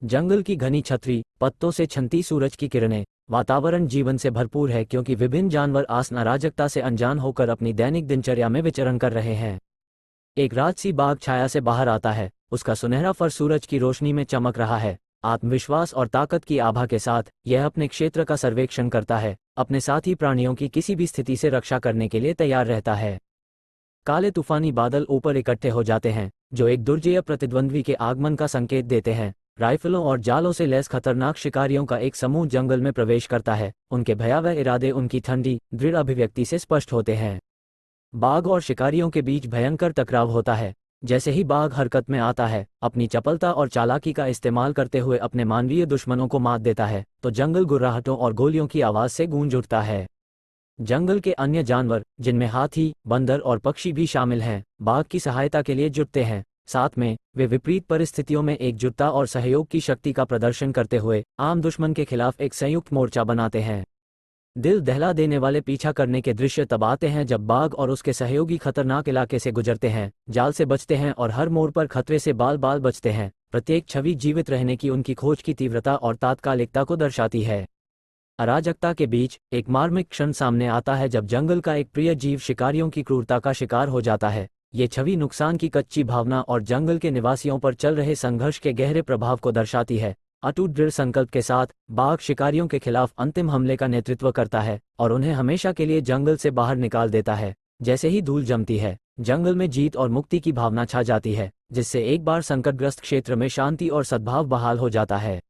जंगल की घनी छतरी, पत्तों से छनती सूरज की किरणें, वातावरण जीवन से भरपूर है क्योंकि विभिन्न जानवर आसन अराजकता से अनजान होकर अपनी दैनिक दिनचर्या में विचरण कर रहे हैं। एक राजसी बाघ छाया से बाहर आता है, उसका सुनहरा फर सूरज की रोशनी में चमक रहा है। आत्मविश्वास और ताकत की आभा के साथ यह अपने क्षेत्र का सर्वेक्षण करता है, अपने साथी प्राणियों की किसी भी स्थिति से रक्षा करने के लिए तैयार रहता है। काले तूफानी बादल ऊपर इकट्ठे हो जाते हैं, जो एक दुर्जेय प्रतिद्वंद्वी के आगमन का संकेत देते हैं। राइफलों और जालों से लैस खतरनाक शिकारियों का एक समूह जंगल में प्रवेश करता है। उनके भयावह इरादे उनकी ठंडी, दृढ़ अभिव्यक्ति से स्पष्ट होते हैं। बाघ और शिकारियों के बीच भयंकर टकराव होता है। जैसे ही बाघ हरकत में आता है, अपनी चपलता और चालाकी का इस्तेमाल करते हुए अपने मानवीय दुश्मनों को मात देता है, तो जंगल गुर्राहटों और गोलियों की आवाज से गूंज उठता है। जंगल के अन्य जानवर, जिनमें हाथी, बंदर और पक्षी भी शामिल हैं, बाघ की सहायता के लिए जुटते हैं। साथ में वे विपरीत परिस्थितियों में एकजुटता और सहयोग की शक्ति का प्रदर्शन करते हुए आम दुश्मन के खिलाफ एक संयुक्त मोर्चा बनाते हैं। दिल दहला देने वाले पीछा करने के दृश्य तब आते हैं जब बाघ और उसके सहयोगी खतरनाक इलाके से गुजरते हैं, जाल से बचते हैं और हर मोड़ पर खतरे से बाल बाल बचते हैं। प्रत्येक छवि जीवित रहने की उनकी खोज की तीव्रता और तात्कालिकता को दर्शाती है। अराजकता के बीच एक मार्मिक क्षण सामने आता है जब जंगल का एक प्रिय जीव शिकारियों की क्रूरता का शिकार हो जाता है। ये छवि नुकसान की कच्ची भावना और जंगल के निवासियों पर चल रहे संघर्ष के गहरे प्रभाव को दर्शाती है। अटूट दृढ़ संकल्प के साथ बाघ शिकारियों के खिलाफ अंतिम हमले का नेतृत्व करता है और उन्हें हमेशा के लिए जंगल से बाहर निकाल देता है। जैसे ही धूल जमती है, जंगल में जीत और मुक्ति की भावना छा जाती है, जिससे एक बार संकटग्रस्त क्षेत्र में शांति और सद्भाव बहाल हो जाता है।